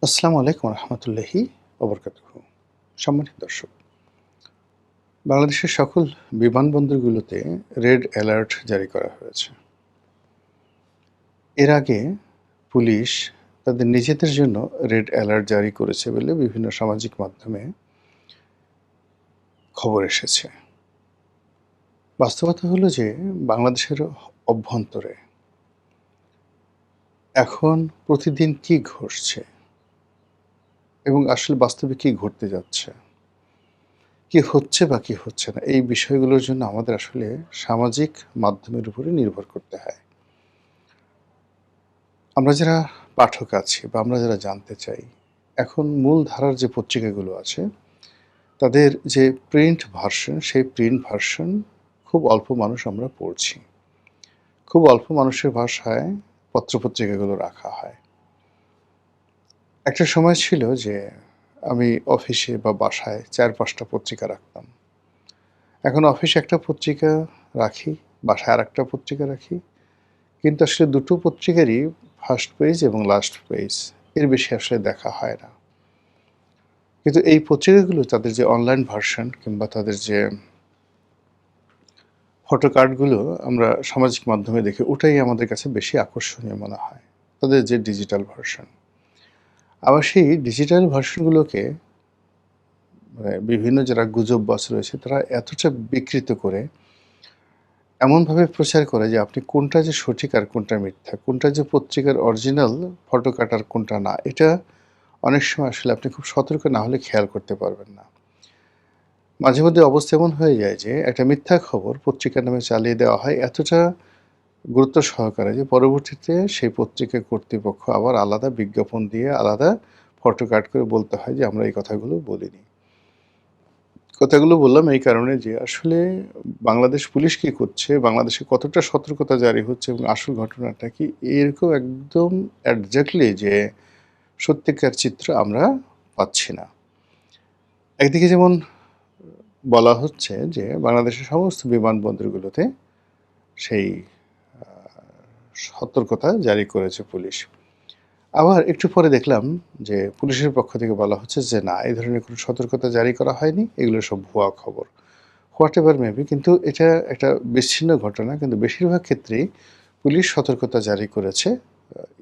আসসালামু আলাইকুম রহমতুল্লাহি ওবরকাতুহু। সম্মানিত দর্শক, বাংলাদেশের সকল বিমানবন্দরগুলোতে রেড অ্যালার্ট জারি করা হয়েছে। এর আগে পুলিশ তাদের নিজেদের জন্য রেড অ্যালার্ট জারি করেছে বলে বিভিন্ন সামাজিক মাধ্যমে খবর এসেছে। বাস্তবতা হলো যে বাংলাদেশের অভ্যন্তরে এখন প্রতিদিন কি ঘটছে এবং আসলে বাস্তবে কি ঘটতে যাচ্ছে, কি হচ্ছে বা কি হচ্ছে না, এই বিষয়গুলোর জন্য আমাদের আসলে সামাজিক মাধ্যমের উপরে নির্ভর করতে হয়। আমরা যারা পাঠক আছি বা আমরা যারা জানতে চাই, এখন মূল ধারার যে পত্রিকাগুলো আছে, তাদের যে প্রিন্ট ভার্সন, সেই প্রিন্ট ভার্সন খুব অল্প মানুষ আমরা পড়ছি। খুব অল্প মানুষের ভাষায় পত্রপত্রিকাগুলো রাখা হয়। একটা সময় ছিল যে আমি অফিসে বা বাসায় ৪-৫টা পত্রিকা রাখতাম। এখন অফিসে একটা পত্রিকা রাখি, বাসায় আরেকটা পত্রিকা রাখি। কিন্তু আসলে দুটো পত্রিকারই ফার্স্ট পেজ এবং লাস্ট পেজ, এর বেশি আসলে দেখা হয় না। কিন্তু এই পত্রিকাগুলো তাদের যে অনলাইন ভার্সন কিংবা তাদের যে ফটো কার্ডগুলো আমরা সামাজিক মাধ্যমে দেখি, ওটাই আমাদের কাছে বেশি আকর্ষণীয় মনে হয়, তাদের যে ডিজিটাল ভার্সন। আবার সেই ডিজিটাল ভার্সনগুলোকে বিভিন্ন যারা গুজববাজ রয়েছে তারা এতটা বিকৃত করে, এমনভাবে প্রচার করে যে আপনি কোনটা যে সঠিক আর কোনটা মিথ্যা, কোনটা যে পত্রিকার অরিজিনাল ফটো কার্ড আর কোনটা না, এটা অনেক সময় আসলে আপনি খুব সতর্ক না হলে খেয়াল করতে পারবেন না। মাঝে মধ্যে অবস্থা এমন হয়ে যায় যে একটা মিথ্যা খবর পত্রিকার নামে চালিয়ে দেওয়া হয় এতটা গুরুত্ব সহকারে যে পরবর্তীতে সেই পত্রিকা কর্তৃপক্ষ আবার আলাদা বিজ্ঞাপন দিয়ে আলাদা ফটো কাট করে বলতে হয় যে আমরা এই কথাগুলো বলিনি। কথাগুলো বললাম এই কারণে যে আসলে বাংলাদেশ পুলিশ কী করছে, বাংলাদেশে কতটা সতর্কতা জারি হচ্ছে এবং আসল ঘটনাটা কি, এরকম একদম একজ্যাক্টলি যে সত্যিকার চিত্র আমরা পাচ্ছি না। একদিকে যেমন বলা হচ্ছে যে বাংলাদেশের সমস্ত বিমানবন্দরগুলোতে সেই সতর্কতা জারি করেছে পুলিশ। আবার একটু পরে দেখলাম যে পুলিশের পক্ষ থেকে বলা হচ্ছে যে না, এই ধরনের কোনো সতর্কতা জারি করা হয়নি, এগুলো সব ভুয়া খবর। হোয়াট এভার মেবি, কিন্তু এটা একটা বিচ্ছিন্ন ঘটনা, কিন্তু বেশিরভাগ ক্ষেত্রেই পুলিশ সতর্কতা জারি করেছে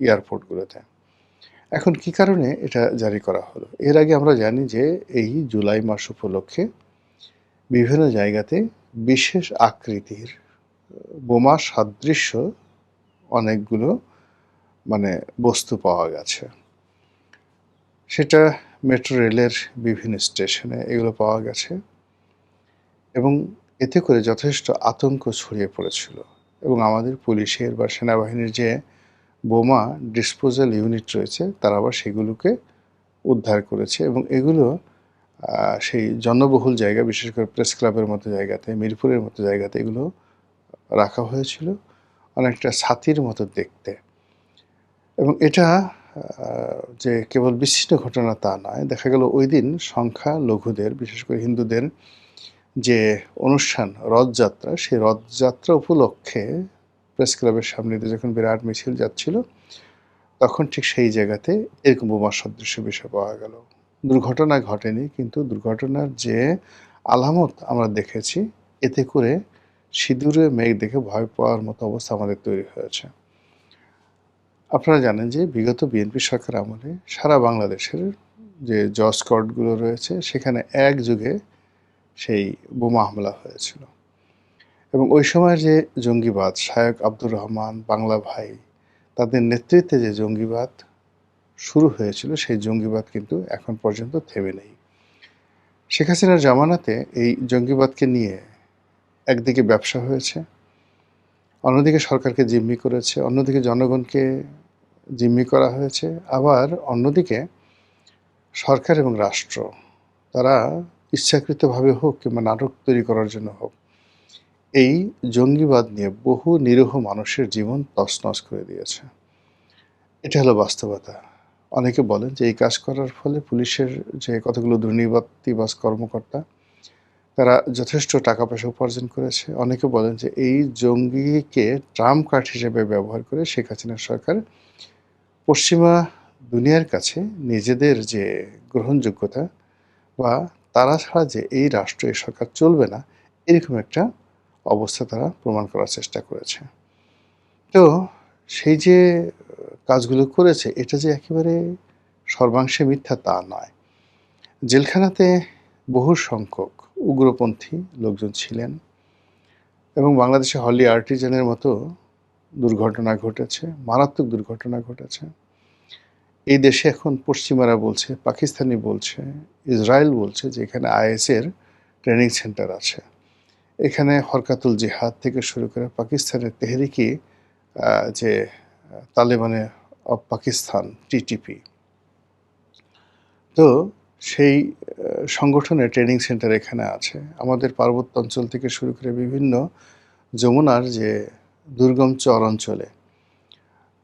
এয়ারপোর্টগুলোতে। এখন কি কারণে এটা জারি করা হলো? এর আগে আমরা জানি যে এই জুলাই মাস উপলক্ষে বিভিন্ন জায়গাতে বিশেষ আকৃতির বোমা সাদৃশ্য অনেকগুলো বস্তু পাওয়া গেছে। সেটা মেট্রো রেলের বিভিন্ন স্টেশনে এগুলো পাওয়া গেছে এবং এতে করে যথেষ্ট আতঙ্ক ছড়িয়ে পড়েছিল এবং আমাদের পুলিশের বা সেনাবাহিনীর যে বোমা ডিসপোজাল ইউনিট রয়েছে তারা আবার সেগুলোকে উদ্ধার করেছে এবং এগুলো সেই জনবহুল জায়গা, বিশেষ করে প্রেস ক্লাবের মতো জায়গাতে, মিরপুরের মতো জায়গাতে এগুলো রাখা হয়েছিল, অনেকটা ছাতির মতো দেখতে। এবং এটা যে কেবল বিচ্ছিন্ন ঘটনা তা নয়, দেখা গেল ওই দিন সংখ্যালঘুদের, বিশেষ করে হিন্দুদের যে অনুষ্ঠান রথযাত্রা, সেই রথযাত্রা উপলক্ষে প্রেস ক্লাবের সামনে দিয়ে যখন বিরাট মিছিল যাচ্ছিল, তখন ঠিক সেই জায়গাতে এরকম বোমা সদৃশ্য বিষয় পাওয়া গেল। দুর্ঘটনা ঘটেনি, কিন্তু দুর্ঘটনার যে আলামত আমরা দেখেছি, এতে করে সিঁদুরে মেঘ দেখে ভয় পাওয়ার মতো অবস্থা আমাদের তৈরি হয়েছে। আপনারা জানেন যে বিগত বিএনপি সরকার আমলে সারা বাংলাদেশের যে জজ কোর্টগুলো রয়েছে সেখানে একযোগে সেই বোমা হামলা হয়েছিল এবং ওই সময়ের যে জঙ্গিবাদ, শায়ক আব্দুর রহমান, বাংলা ভাই, তাদের নেতৃত্বে যে জঙ্গিবাদ শুরু হয়েছিল, সেই জঙ্গিবাদ কিন্তু এখন পর্যন্ত থেমে নেই। শেখ হাসিনার জামানাতে এই জঙ্গিবাদকে নিয়ে একদিকে ব্যবসা হয়েছে, অন্যদিকে সরকারকে জিম্মি করেছে, অন্যদিকে জনগণকে জিম্মি করা হয়েছে, আবার অন্যদিকে সরকার এবং রাষ্ট্র তারা ইচ্ছাকৃতভাবে হোক কিংবা নাটক তৈরি করার জন্য হোক, এই জঙ্গিবাদ নিয়ে বহু নিরীহ মানুষের জীবন তছনছ করে দিয়েছে। এটা হলো বাস্তবতা। অনেকে বলেন যে এই কাজ করার ফলে পুলিশের যে কতগুলো দুর্নীতিবাজ কর্মকর্তা, তারা যথেষ্ট টাকা পয়সা উপার্জন করেছে। অনেকে বলেন যে এই জঙ্গিকে ট্রাম্প কার্ড হিসেবে ব্যবহার করে শেখ হাসিনা সরকার পশ্চিমা দুনিয়ার কাছে নিজেদের যে গ্রহণযোগ্যতা বা তারা ছাড়া যে এই রাষ্ট্র, এই সরকার চলবে না, এরকম একটা অবস্থা তারা প্রমাণ করার চেষ্টা করেছে। তো সেই যে কাজগুলো করেছে, এটা যে একেবারে সর্বাংশে মিথ্যা তা নয়। জেলখানাতে বহু সংখ্যক উগ্রপন্থী লোকজন ছিলেন এবং বাংলাদেশে হলি আর্টিজানের মতো দুর্ঘটনা ঘটেছে, মারাত্মক দুর্ঘটনা ঘটেছে। এই দেশে এখন পশ্চিমারা বলছে, পাকিস্তানি বলছে, ইসরায়েল বলছে যে এখানে আইএসের ট্রেনিং সেন্টার আছে। এখানে হরকাতুল জিহাদ থেকে শুরু করে পাকিস্তানের তেহরিকি যে তালেবানে অফ পাকিস্তান টিটিপি, তো সেই সংগঠনের ট্রেনিং সেন্টার এখানে আছে। আমাদের পার্বত্য অঞ্চল থেকে শুরু করে বিভিন্ন যমুনার যে দুর্গম চর অঞ্চলে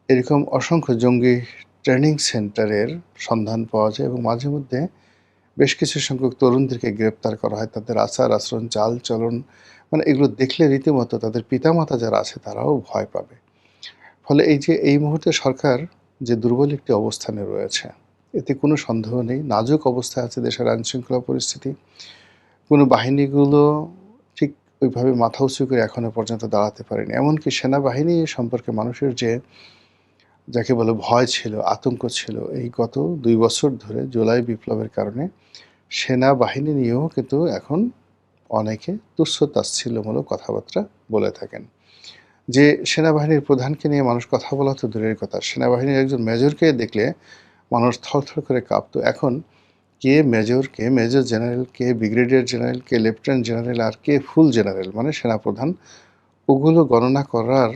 এরকম অসংখ্য জঙ্গি ট্রেনিং সেন্টারের সন্ধান পাওয়া যায় এবং মাঝে মধ্যে বেশ কিছু সংখ্যক তরুণদেরকে গ্রেপ্তার করা হয়। তাদের আচার আচরণ, চাল চলন, মানে এগুলো দেখলে রীতিমতো তাদের পিতামাতা যারা আছে তারাও ভয় পাবে। ফলে এই যে এই মুহূর্তে সরকার যে দুর্বল একটি অবস্থানে রয়েছে, এতে কোনো সন্দেহ নেই। নাজুক অবস্থায় আছে দেশের আইনশৃঙ্খলা পরিস্থিতি। কোনো বাহিনীগুলো ঠিক ওইভাবে মাথা উঁচু করে এখনো পর্যন্ত দাঁড়াতে পারেনি। এমনকি সেনাবাহিনী সম্পর্কে মানুষের যে যাকে বলে ভয় ছিল, আতঙ্ক ছিল, এই গত ২ বছর ধরে জুলাই বিপ্লবের কারণে সেনাবাহিনী নিয়েও কিন্তু এখন অনেকে তুচ্ছ-তাচ্ছিল্যমূলক কথাবার্তা বলে থাকেন। যে সেনাবাহিনীর প্রধানকে নিয়ে মানুষ কথা বলা তো দূরের কথা, সেনাবাহিনীর একজন মেজরকে দেখলে মানুষ থরথর করে কাঁপত। এখন কে মেজর, কে মেজর জেনারেল, কে ব্রিগেডিয়ার জেনারেল, কে লেফটেন্যান্ট জেনারেল আর কে ফুল জেনারেল মানে সেনাপ্রধান, ওগুলো গণনা করার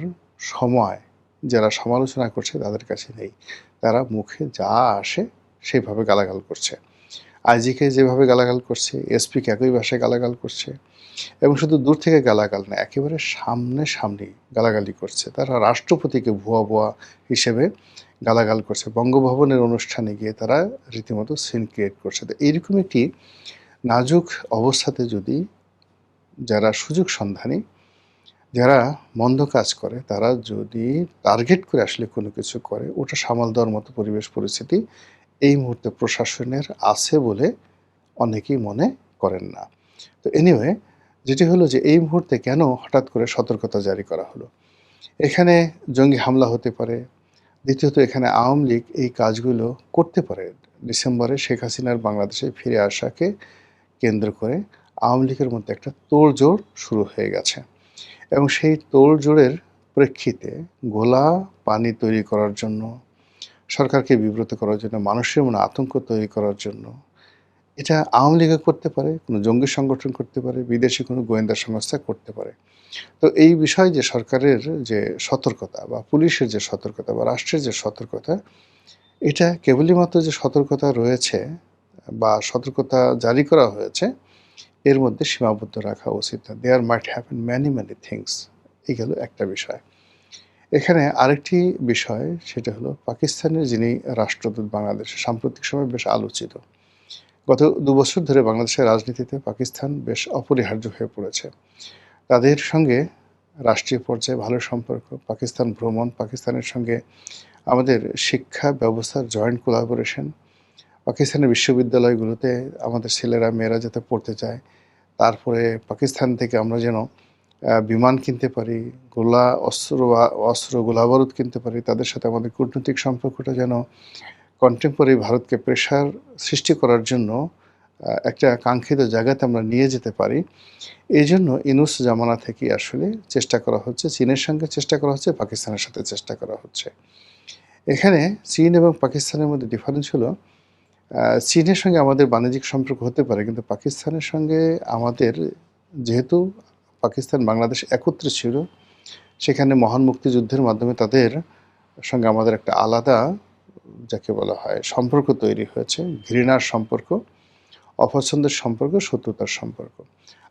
সময় যারা সমালোচনা করছে তাদের কাছে নেই। তারা মুখে যা আসে সেভাবে গালাগাল করছে। আইজিকে যেভাবে গালাগাল করছে, এসপিকে একই ভাষায় গালাগাল করছে এবং শুধু দূর থেকে গালাগাল না, একেবারে সামনাসামনি গালাগালি করছে। তারা রাষ্ট্রপতিকে ভুয়া ভুয়া হিসেবে গালাগাল করছে। বঙ্গভবনের অনুষ্ঠানে গিয়ে তারা রীতিমতো সিন ক্রিয়েট করছে। তো এইরকম একটি নাজুক অবস্থাতে যদি যারা সুযোগ সন্ধানী, যারা মন্দ কাজ করে, তারা যদি টার্গেট করে আসলে কোনো কিছু করে, ওটা সামাল দেওয়ার মতো পরিবেশ পরিস্থিতি এই মুহূর্তে প্রশাসনের আছে বলে অনেকেই মনে করেন না। তো এনিওয়ে, যেটি হলো যে এই মুহূর্তে কেন হঠাৎ করে সতর্কতা জারি করা হলো? এখানে জঙ্গি হামলা হতে পারে। দ্বিতীয়ত এখানে আওয়ামী লীগ এই কাজগুলো করতে পারে। ডিসেম্বরে শেখ হাসিনার বাংলাদেশে ফিরে আসাকে কেন্দ্র করে আওয়ামী লীগের মধ্যে একটা তোড়জোড় শুরু হয়ে গেছে এবং সেই তোড়জোড়ের প্রেক্ষিতে ঘোলা পানি তৈরি করার জন্য, সরকারকে বিব্রত করার জন্য, মানুষের মনে আতঙ্ক তৈরি করার জন্য, এটা আওয়ামী লীগও করতে পারে, কোনো জঙ্গি সংগঠন করতে পারে, বিদেশি কোনো গোয়েন্দা সংস্থা করতে পারে। তো এই বিষয়ে যে সরকারের যে সতর্কতা বা পুলিশের যে সতর্কতা বা রাষ্ট্রের যে সতর্কতা, এটা কেবলই মাত্র যে সতর্কতা রয়েছে বা সতর্কতা জারি করা হয়েছে, এর মধ্যে সীমাবদ্ধ রাখা উচিত না। দেয়ার মাইট হ্যাপেন ম্যানি থিংস। এই গেল একটা বিষয়। এখানে আরেকটি বিষয়, সেটা হলো পাকিস্তানের যিনি রাষ্ট্রদূত বাংলাদেশে সাম্প্রতিক সময়ে বেশ আলোচিত। গত ২ বছর ধরে বাংলাদেশের রাজনীতিতে পাকিস্তান বেশ অপরিহার্য হয়ে পড়েছে। তাদের সঙ্গে রাষ্ট্রীয় পর্যায়ে ভালো সম্পর্ক, পাকিস্তান ভ্রমণ, পাকিস্তানের সঙ্গে আমাদের শিক্ষা ব্যবস্থার জয়েন্ট কোলাবোরেশন, পাকিস্তানের বিশ্ববিদ্যালয়গুলোতে আমাদের ছেলেরা মেয়েরা যাতে পড়তে চায়, তারপরে পাকিস্তান থেকে আমরা যেন বিমান কিনতে পারি, অস্ত্র গোলাবারুদ কিনতে পারি, তাদের সাথে আমাদের কূটনৈতিক সম্পর্কটা যেন কন্টেম্পোরারি ভারতকে প্রেশার সৃষ্টি করার জন্য একটা কাঙ্ক্ষিত জায়গাতে আমরা নিয়ে যেতে পারি। এইজন্য ইউনূস জামানা থেকেই আসলে চেষ্টা করা হচ্ছে। চীনের সঙ্গে চেষ্টা করা হচ্ছে, পাকিস্তানের সাথে চেষ্টা করা হচ্ছে। এখানে চীন এবং পাকিস্তানের মধ্যে ডিফারেন্স হলো, চীনের সঙ্গে আমাদের বাণিজ্যিক সম্পর্ক হতে পারে, কিন্তু পাকিস্তানের সঙ্গে আমাদের, যেহেতু পাকিস্তান বাংলাদেশ একত্রে ছিল, সেখানে মহান মুক্তিযুদ্ধের মাধ্যমে তাদের সঙ্গে আমাদের একটা আলাদা যাকে বলা হয় সম্পর্ক তৈরি হয়েছে, ঘৃণার সম্পর্ক, অপছন্দের সম্পর্ক, শত্রুতার সম্পর্ক।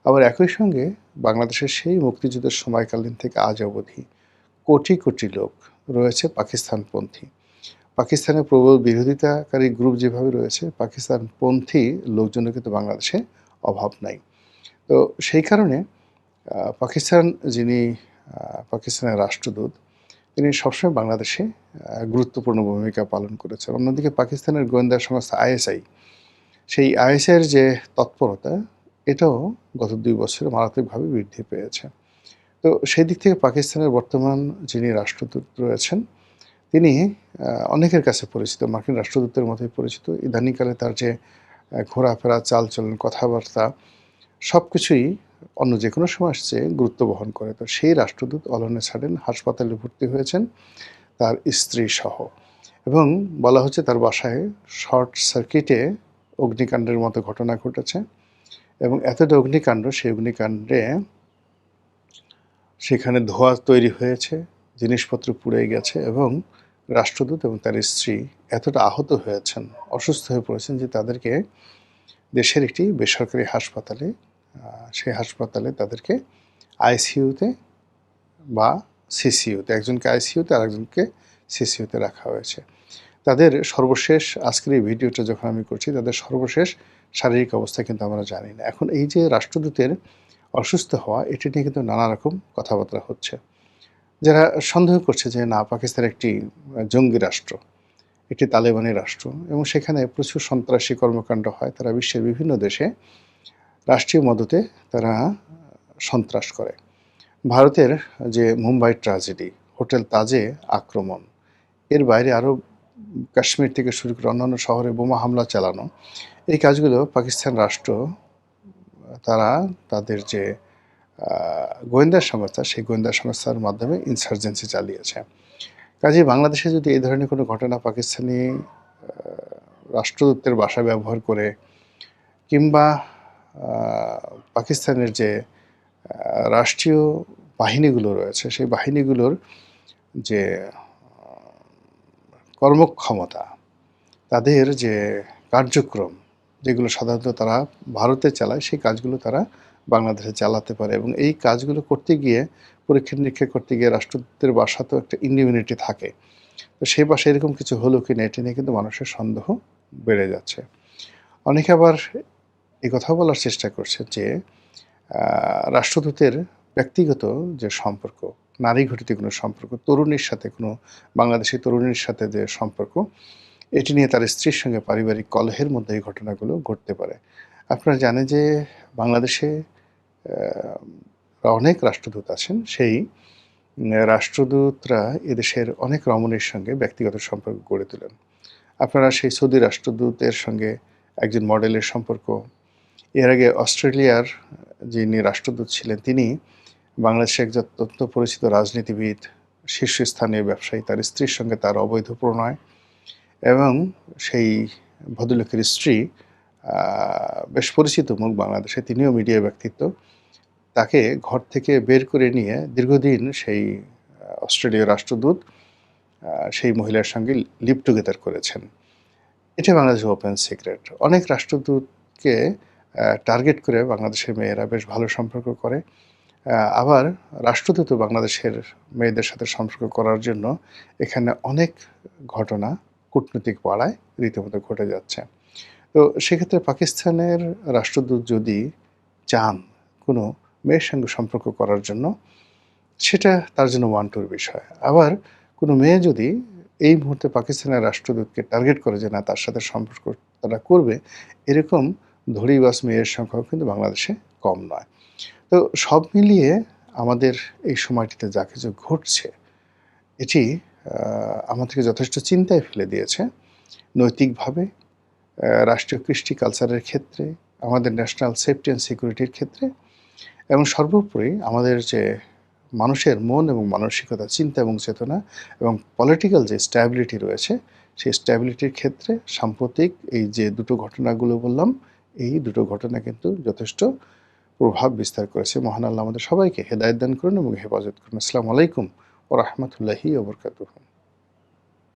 আবার একই সঙ্গে বাংলাদেশের সেই মুক্তিযুদ্ধের সময়কালীন থেকে আজ অবধি কোটি কোটি লোক রয়েছে পাকিস্তানপন্থী। পাকিস্তানের প্রবল বিরোধিতাকারী গ্রুপ যেভাবে রয়েছে, পাকিস্তানপন্থী লোকজনের কিন্তু বাংলাদেশে অভাব নাই। তো সেই কারণে পাকিস্তান যিনি পাকিস্তানের রাষ্ট্রদূত, তিনি সবসময় বাংলাদেশে গুরুত্বপূর্ণ ভূমিকা পালন করেছেন। অন্যদিকে পাকিস্তানের গোয়েন্দা সংস্থা আইএসআই, সেই আইএসআইয়ের যে তৎপরতা, এটাও গত ২ বছরে মারাত্মকভাবে বৃদ্ধি পেয়েছে। তো সেই দিক থেকে পাকিস্তানের বর্তমান যিনি রাষ্ট্রদূত রয়েছেন, তিনি অনেকের কাছে পরিচিত, মার্কিন রাষ্ট্রদূতের মতোই পরিচিত। ইদানিংকালে তার যে ঘোরাফেরা, চালচলন, কথাবার্তা সবকিছুই অন্য যেকোনো সময়ের চেয়ে গুরুত্ব বহন করে। তো সেই রাষ্ট্রদূত অলনে ছাড়েন, হাসপাতালে ভর্তি হয়েছেন তার স্ত্রীসহ, এবং বলা হচ্ছে তার বাসায় শর্ট সার্কিটে অগ্নিকাণ্ডের মতো ঘটনা ঘটেছে, এবং এতটা অগ্নিকাণ্ড, সেই অগ্নিকাণ্ডে সেখানে ধোঁয়া তৈরি হয়েছে, জিনিসপত্র পুড়ে গেছে, এবং রাষ্ট্রদূত এবং তার স্ত্রী এতটা আহত হয়েছেন, অসুস্থ হয়ে পড়েছেন যে তাদেরকে দেশের একটি বেসরকারি হাসপাতালে, সেই হাসপাতালে তাদেরকে আইসিইউতে বা সিসিইউতে, একজনকে আইসিইউতে আর একজনকে সিসিইউতে রাখা হয়েছে। তাদের সর্বশেষ, আজকের এই ভিডিওটা যখন আমি করছি, তাদের সর্বশেষ শারীরিক অবস্থা কিন্তু আমরা জানি না। এখন এই যে রাষ্ট্রদূতের অসুস্থ হওয়া, এটি নিয়ে কিন্তু নানা রকম কথাবার্তা হচ্ছে। যারা সন্দেহ করছে যে না, পাকিস্তান একটি জঙ্গি রাষ্ট্র, একটি তালেবানি রাষ্ট্র, এবং সেখানে প্রচুর সন্ত্রাসী কর্মকাণ্ড হয়। তারা বিশ্বের বিভিন্ন দেশে রাষ্ট্রীয় মদতে তারা সন্ত্রাস করে। ভারতের যে মুম্বাই ট্র্যাজেডি, হোটেল তাজে আক্রমণ, এর বাইরে আরও কাশ্মীর থেকে শুরু করে অন্যান্য শহরে বোমা হামলা চালানো, এই কাজগুলো পাকিস্তান রাষ্ট্র তারা তাদের যে গোয়েন্দা সংস্থা, সেই গোয়েন্দা সংস্থার মাধ্যমে ইনসার্জেন্সি চালিয়েছে। কাজেই বাংলাদেশে যদি এই ধরনের কোনো ঘটনা পাকিস্তানি রাষ্ট্রদূতের বাসা ব্যবহার করে, কিংবা পাকিস্তানের যে রাষ্ট্রীয় বাহিনীগুলো রয়েছে, সেই বাহিনীগুলোর যে কর্মক্ষমতা, তাদের যে কার্যক্রম, যেগুলো সাধারণত তারা ভারতে চালায়, সেই কাজগুলো তারা বাংলাদেশে চালাতে পারে, এবং এই কাজগুলো করতে গিয়ে, পরীক্ষা নিরীক্ষা করতে গিয়ে রাষ্ট্রদূতের বাসা তো একটা ইমিউনিটি থাকে, তো সেই বাসায় এরকম কিছু হলো কি না, এটি নিয়ে কিন্তু মানুষের সন্দেহ বেড়ে যাচ্ছে। অনেকে আবার এই কথা বলার চেষ্টা করছে যে রাষ্ট্রদূতের ব্যক্তিগত যে সম্পর্ক, নারী ঘটিত কোনো সম্পর্ক, তরুণীর সাথে, কোনো বাংলাদেশি তরুণীর সাথে যে সম্পর্ক, এটি নিয়ে তার স্ত্রীর সঙ্গে পারিবারিক কলহের মধ্যে এই ঘটনাগুলো ঘটতে পারে। আপনারা জানেন যে বাংলাদেশে অনেক রাষ্ট্রদূত আছেন, সেই রাষ্ট্রদূতরা এদেশের অনেক রমণীর সঙ্গে ব্যক্তিগত সম্পর্ক গড়ে তোলেন। আপনারা সেই সৌদি রাষ্ট্রদূতের সঙ্গে একজন মডেলের সম্পর্ক, এর আগে অস্ট্রেলিয়ার যিনি রাষ্ট্রদূত ছিলেন, তিনি বাংলাদেশে একজন অত্যন্ত পরিচিত রাজনীতিবিদ, শীর্ষস্থানীয় ব্যবসায়ী, তার স্ত্রীর সঙ্গে তার অবৈধ প্রণয়, এবং সেই ভদ্রলোকের স্ত্রী বেশ পরিচিত মুখ বাংলাদেশে, তিনিও মিডিয়া ব্যক্তিত্ব। তাকে ঘর থেকে বের করে নিয়ে দীর্ঘদিন সেই অস্ট্রেলীয় রাষ্ট্রদূত সেই মহিলার সঙ্গে লিভ টুগেদার করেছেন। এটা বাংলাদেশের ওপেন সিক্রেট। অনেক রাষ্ট্রদূতকে টার্গেট করে বাংলাদেশের মেয়েরা বেশ ভালো সম্পর্ক করে। আবার রাষ্ট্রদূতও বাংলাদেশের মেয়েদের সাথে সম্পর্ক করার জন্য এখানে অনেক ঘটনা কূটনৈতিক পাড়ায় রীতিমতো ঘটে যাচ্ছে। তো সেক্ষেত্রে পাকিস্তানের রাষ্ট্রদূত যদি চান কোনো মেয়ের সঙ্গে সম্পর্ক করার জন্য, সেটা তার জন্য ওয়ান্টুর বিষয়। আবার কোনো মেয়ে যদি এই মুহূর্তে পাকিস্তানের রাষ্ট্রদূতকে টার্গেট করে যে না, তার সাথে সম্পর্ক তারা করবে, এরকম ধড়িবাজ মেয়ের সংখ্যাও কিন্তু বাংলাদেশে কম নয়। তো সব মিলিয়ে আমাদের এই সময়টিতে যা কিছু ঘটছে, এটি আমাদেরকে যথেষ্ট চিন্তায় ফেলে দিয়েছে। নৈতিকভাবে, রাষ্ট্রীয় কৃষ্টি কালচারের ক্ষেত্রে, আমাদের ন্যাশনাল সেফটি অ্যান্ড সিকিউরিটির ক্ষেত্রে, এবং সর্বোপরি আমাদের যে মানুষের মন এবং মানসিকতা, চিন্তা এবং চেতনা, এবং পলিটিক্যাল যে স্ট্যাবিলিটি রয়েছে, সেই স্ট্যাবিলিটির ক্ষেত্রে সাম্প্রতিক এই যে দুটো ঘটনাগুলো বললাম, এই দুটো ঘটনা কিন্তু যথেষ্ট প্রভাব বিস্তার করেছে। মহান আল্লাহ আমাদের সবাইকে হেদায়েত দান করুন এবং হেফাজত করুন। আসসালামু আলাইকুম ওয়া রাহমাতুল্লাহি ওয়া বারাকাতুহু।